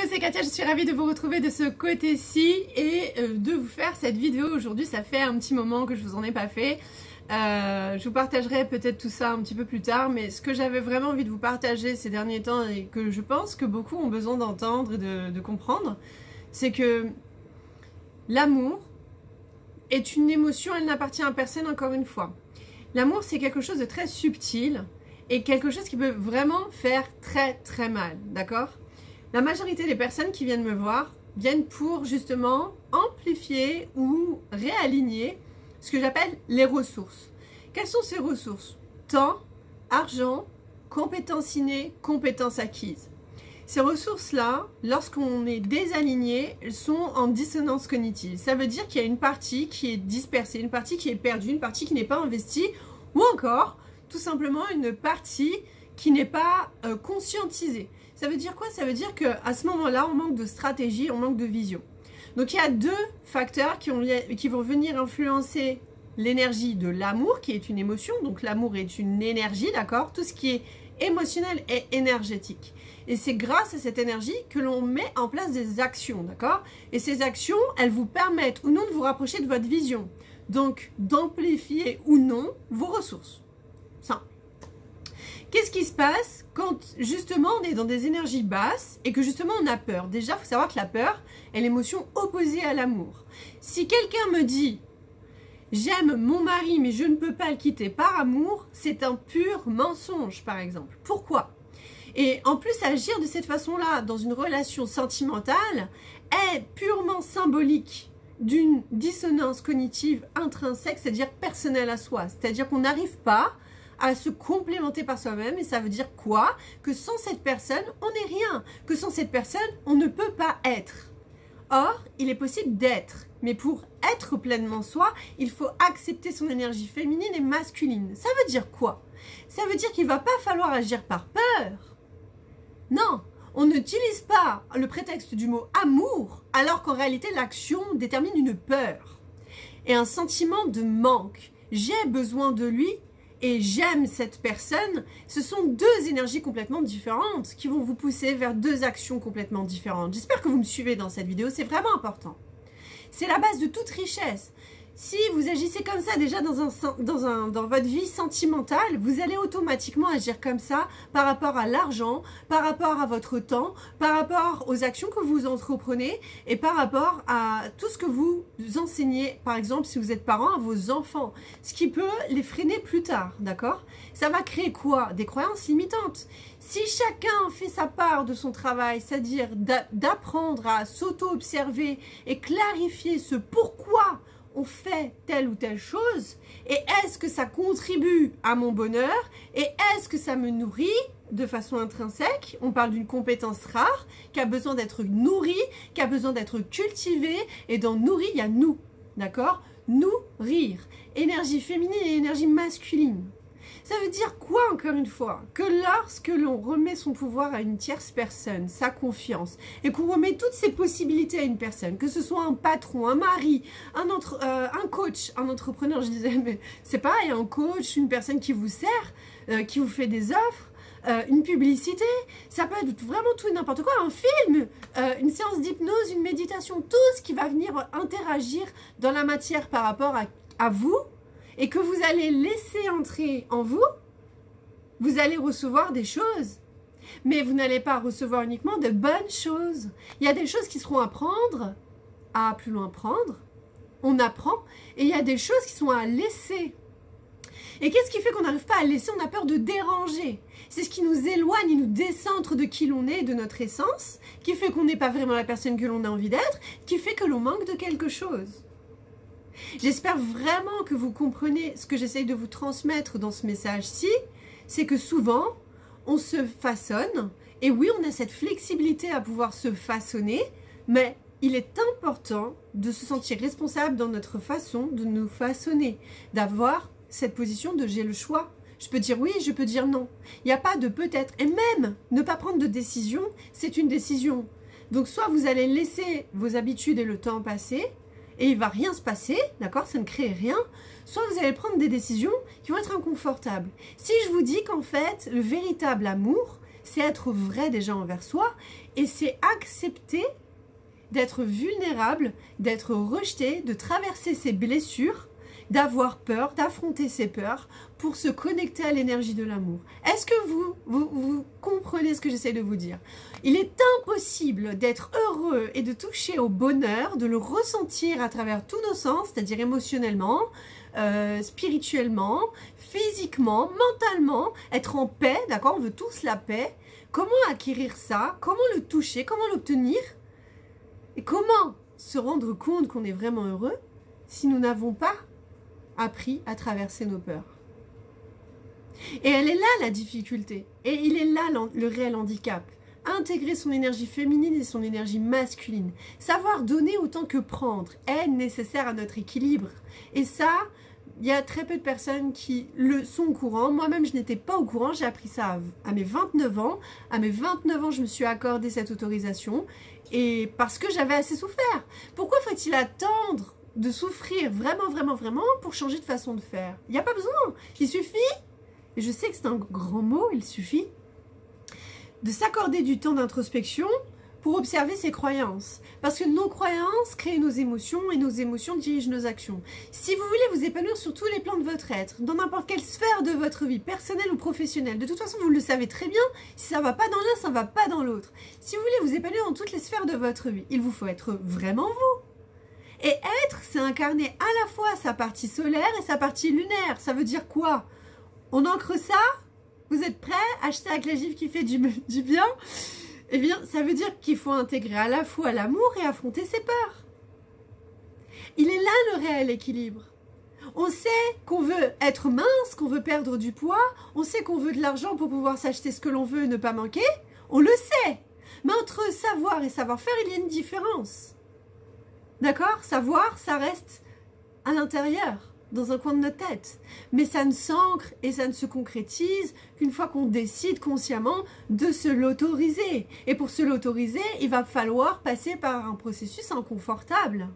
c'est Katia, je suis ravie de vous retrouver de ce côté-ci et de vous faire cette vidéo aujourd'hui. Ça fait un petit moment que je vous en ai pas fait. Je vous partagerai peut-être tout ça un petit peu plus tard, mais ce que j'avais vraiment envie de vous partager ces derniers temps et que je pense que beaucoup ont besoin d'entendre et de comprendre, c'est que l'amour est une émotion, elle n'appartient à personne encore une fois. L'amour, c'est quelque chose de très subtil et quelque chose qui peut vraiment faire très très mal, d'accord ? La majorité des personnes qui viennent me voir viennent pour justement amplifier ou réaligner ce que j'appelle les ressources. Quelles sont ces ressources? Temps, argent, compétences innées, compétences acquises. Ces ressources-là, lorsqu'on est désaligné, elles sont en dissonance cognitive. Ça veut dire qu'il y a une partie qui est dispersée, une partie qui est perdue, une partie qui n'est pas investie, ou encore, tout simplement, une partie qui n'est pas conscientisée. Ça veut dire quoi? Ça veut dire qu'à ce moment-là, on manque de stratégie, on manque de vision. Donc, il y a deux facteurs qui vont venir influencer l'énergie de l'amour, qui est une émotion. Donc, l'amour est une énergie, d'accord? Tout ce qui est émotionnel est énergétique. Et c'est grâce à cette énergie que l'on met en place des actions, d'accord? Et ces actions, elles vous permettent ou non de vous rapprocher de votre vision. Donc, d'amplifier ou non vos ressources. Simple. Qu'est-ce qui se passe quand justement on est dans des énergies basses et que justement on a peur? Déjà, il faut savoir que la peur est l'émotion opposée à l'amour. Si quelqu'un me dit « j'aime mon mari mais je ne peux pas le quitter par amour », c'est un pur mensonge par exemple. Pourquoi? Et en plus, agir de cette façon-là dans une relation sentimentale est purement symbolique d'une dissonance cognitive intrinsèque, c'est-à-dire personnelle à soi. C'est-à-dire qu'on n'arrive pas à se complémenter par soi-même, et ça veut dire quoi? Que sans cette personne, on n'est rien. Que sans cette personne, on ne peut pas être. Or, il est possible d'être. Mais pour être pleinement soi, il faut accepter son énergie féminine et masculine. Ça veut dire quoi? Ça veut dire qu'il ne va pas falloir agir par peur. Non, on n'utilise pas le prétexte du mot amour, alors qu'en réalité, l'action détermine une peur et un sentiment de manque. J'ai besoin de lui et j'aime cette personne. Ce sont deux énergies complètement différentes qui vont vous pousser vers deux actions complètement différentes. J'espère que vous me suivez dans cette vidéo, c'est vraiment important. C'est la base de toute richesse. Si vous agissez comme ça déjà dans votre vie sentimentale, vous allez automatiquement agir comme ça par rapport à l'argent, par rapport à votre temps, par rapport aux actions que vous entreprenez et par rapport à tout ce que vous enseignez, par exemple si vous êtes parent, à vos enfants, ce qui peut les freiner plus tard, d'accord? Ça va créer quoi? Des croyances limitantes. Si chacun fait sa part de son travail, c'est-à-dire d'apprendre à s'auto-observer et clarifier ce pourquoi on fait telle ou telle chose, et est-ce que ça contribue à mon bonheur, et est-ce que ça me nourrit de façon intrinsèque? On parle d'une compétence rare, qui a besoin d'être nourrie, qui a besoin d'être cultivée, et dans nourrir, il y a nous, d'accord? Nourrir, énergie féminine et énergie masculine. Ça veut dire quoi, encore une fois? Que lorsque l'on remet son pouvoir à une tierce personne, sa confiance, et qu'on remet toutes ses possibilités à une personne, que ce soit un patron, un mari, un coach, un entrepreneur, je disais, mais c'est pareil, un coach, une personne qui vous sert, qui vous fait des offres, une publicité, ça peut être vraiment tout et n'importe quoi, un film, une séance d'hypnose, une méditation, tout ce qui va venir interagir dans la matière par rapport à vous, et que vous allez laisser entrer en vous, vous allez recevoir des choses. Mais vous n'allez pas recevoir uniquement de bonnes choses. Il y a des choses qui seront à prendre, à plus loin prendre, on apprend, et il y a des choses qui sont à laisser. Et qu'est-ce qui fait qu'on n'arrive pas à laisser? On a peur de déranger. C'est ce qui nous éloigne et nous décentre de qui l'on est, de notre essence, qui fait qu'on n'est pas vraiment la personne que l'on a envie d'être, qui fait que l'on manque de quelque chose. J'espère vraiment que vous comprenez ce que j'essaye de vous transmettre dans ce message-ci, c'est que souvent, on se façonne, et oui, on a cette flexibilité à pouvoir se façonner, mais il est important de se sentir responsable dans notre façon de nous façonner, d'avoir cette position de j'ai le choix. Je peux dire oui, je peux dire non. Il n'y a pas de peut-être, et même ne pas prendre de décision, c'est une décision. Donc soit vous allez laisser vos habitudes et le temps passer, et il ne va rien se passer, d'accord, ça ne crée rien, soit vous allez prendre des décisions qui vont être inconfortables. Si je vous dis qu'en fait, le véritable amour, c'est être vrai déjà envers soi et c'est accepter d'être vulnérable, d'être rejeté, de traverser ses blessures, d'avoir peur, d'affronter ses peurs pour se connecter à l'énergie de l'amour. Est-ce que vous comprenez ce que j'essaie de vous dire? Il est impossible d'être heureux et de toucher au bonheur, de le ressentir à travers tous nos sens, c'est-à-dire émotionnellement, spirituellement, physiquement, mentalement, être en paix, d'accord? On veut tous la paix. Comment acquérir ça? Comment le toucher? Comment l'obtenir? Et comment se rendre compte qu'on est vraiment heureux si nous n'avons pas appris à traverser nos peurs? Et elle est là la difficulté. Et il est là le réel handicap. Intégrer son énergie féminine et son énergie masculine. Savoir donner autant que prendre est nécessaire à notre équilibre. Et ça, il y a très peu de personnes qui le sont au courant. Moi-même, je n'étais pas au courant. J'ai appris ça à mes 29 ans. À mes 29 ans, je me suis accordé cette autorisation. Et parce que j'avais assez souffert. Pourquoi faut-il attendre de souffrir vraiment, vraiment, vraiment pour changer de façon de faire? Il n'y a pas besoin. Il suffit, et je sais que c'est un grand mot, il suffit de s'accorder du temps d'introspection pour observer ses croyances. Parce que nos croyances créent nos émotions et nos émotions dirigent nos actions. Si vous voulez vous épanouir sur tous les plans de votre être, dans n'importe quelle sphère de votre vie, personnelle ou professionnelle, de toute façon vous le savez très bien, si ça ne va pas dans l'un, ça ne va pas dans l'autre. Si vous voulez vous épanouir dans toutes les sphères de votre vie, il vous faut être vraiment vous. Et être, c'est incarner à la fois sa partie solaire et sa partie lunaire. Ça veut dire quoi? On ancre ça? Vous êtes prêts? Hashtag la gifle qui fait du bien. Eh bien, ça veut dire qu'il faut intégrer à la fois l'amour et affronter ses peurs. Il est là le réel équilibre. On sait qu'on veut être mince, qu'on veut perdre du poids, on sait qu'on veut de l'argent pour pouvoir s'acheter ce que l'on veut et ne pas manquer. On le sait. Mais entre savoir et savoir-faire, il y a une différence. D'accord? Savoir, ça reste à l'intérieur, dans un coin de notre tête. Mais ça ne s'ancre et ça ne se concrétise qu'une fois qu'on décide consciemment de se l'autoriser. Et pour se l'autoriser, il va falloir passer par un processus inconfortable.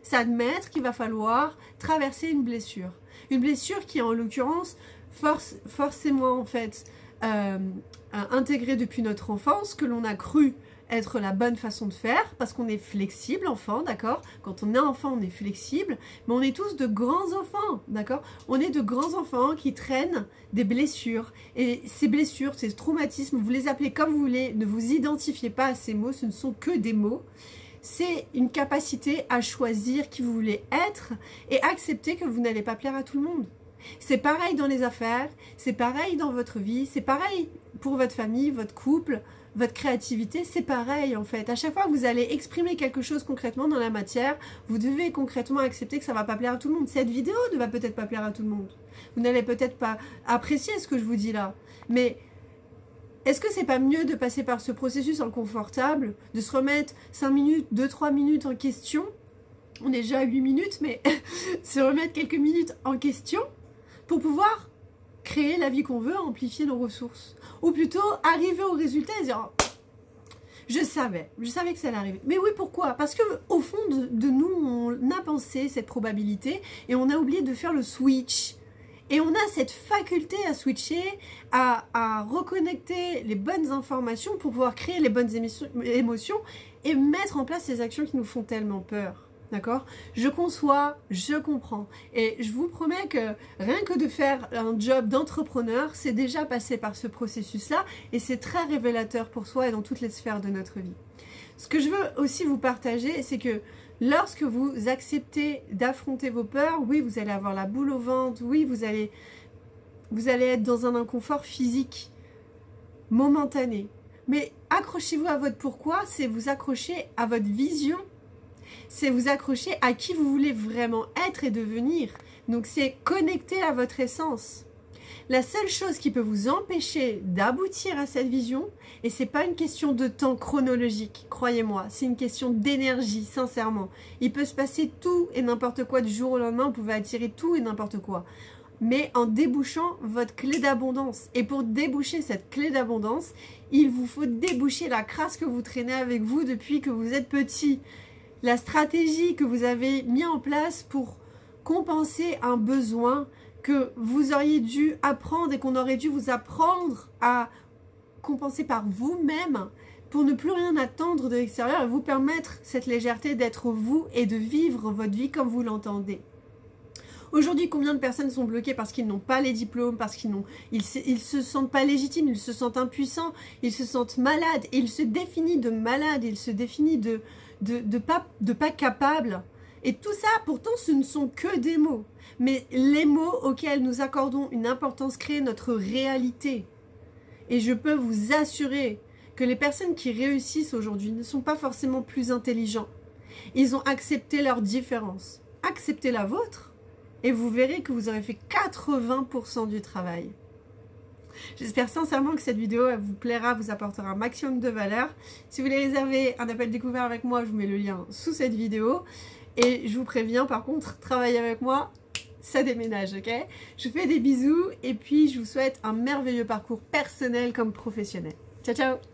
S'admettre qu'il va falloir traverser une blessure. Une blessure qui, en l'occurrence, forcément en fait intégrée depuis notre enfance, que l'on a cru être la bonne façon de faire, parce qu'on est flexible, enfant, d'accord? Quand on est enfant, on est flexible, mais on est tous de grands enfants, d'accord? On est de grands enfants qui traînent des blessures, et ces blessures, ces traumatismes, vous les appelez comme vous voulez, ne vous identifiez pas à ces mots, ce ne sont que des mots. C'est une capacité à choisir qui vous voulez être, et accepter que vous n'allez pas plaire à tout le monde. C'est pareil dans les affaires, c'est pareil dans votre vie, c'est pareil pour votre famille, votre couple, votre créativité, c'est pareil en fait. À chaque fois que vous allez exprimer quelque chose concrètement dans la matière, vous devez concrètement accepter que ça ne va pas plaire à tout le monde. Cette vidéo ne va peut-être pas plaire à tout le monde. Vous n'allez peut-être pas apprécier ce que je vous dis là. Mais est-ce que c'est pas mieux de passer par ce processus inconfortable, de se remettre 5 minutes, 2-3 minutes en question? On est déjà à 8 minutes, mais se remettre quelques minutes en question pour pouvoir créer la vie qu'on veut, amplifier nos ressources. Ou plutôt arriver au résultat et dire oh, je savais que ça allait arriver. Mais oui, pourquoi? Parce que au fond de nous, on a pensé cette probabilité et on a oublié de faire le switch. Et on a cette faculté à switcher, à reconnecter les bonnes informations pour pouvoir créer les bonnes émotions et mettre en place ces actions qui nous font tellement peur. D'accord? Je conçois, je comprends. Et je vous promets que rien que de faire un job d'entrepreneur, c'est déjà passé par ce processus-là et c'est très révélateur pour soi et dans toutes les sphères de notre vie. Ce que je veux aussi vous partager, c'est que lorsque vous acceptez d'affronter vos peurs, oui, vous allez avoir la boule au ventre, oui, vous allez être dans un inconfort physique momentané. Mais accrochez-vous à votre pourquoi, c'est vous accrocher à votre vision. C'est vous accrocher à qui vous voulez vraiment être et devenir. Donc c'est connecter à votre essence. La seule chose qui peut vous empêcher d'aboutir à cette vision, et c'est pas une question de temps chronologique, croyez-moi, c'est une question d'énergie, sincèrement. Il peut se passer tout et n'importe quoi du jour au lendemain, vous pouvez attirer tout et n'importe quoi. Mais en débouchant votre clé d'abondance. Et pour déboucher cette clé d'abondance, il vous faut déboucher la crasse que vous traînez avec vous depuis que vous êtes petit. La stratégie que vous avez mis en place pour compenser un besoin que vous auriez dû apprendre et qu'on aurait dû vous apprendre à compenser par vous-même pour ne plus rien attendre de l'extérieur et vous permettre cette légèreté d'être vous et de vivre votre vie comme vous l'entendez. Aujourd'hui, combien de personnes sont bloquées parce qu'ils n'ont pas les diplômes, parce qu'ils se sentent pas légitimes, ils se sentent impuissants, ils se sentent malades, et ils se définissent de malades, ils se définissent de pas capables. Et tout ça, pourtant, ce ne sont que des mots. Mais les mots auxquels nous accordons une importance créent notre réalité. Et je peux vous assurer que les personnes qui réussissent aujourd'hui ne sont pas forcément plus intelligents. Ils ont accepté leurs différences. Acceptez la vôtre. Et vous verrez que vous aurez fait 80% du travail. J'espère sincèrement que cette vidéo elle vous plaira, vous apportera un maximum de valeur. Si vous voulez réserver un appel découvert avec moi, je vous mets le lien sous cette vidéo. Et je vous préviens, par contre, travailler avec moi, ça déménage, ok? Je vous fais des bisous et puis je vous souhaite un merveilleux parcours personnel comme professionnel. Ciao, ciao!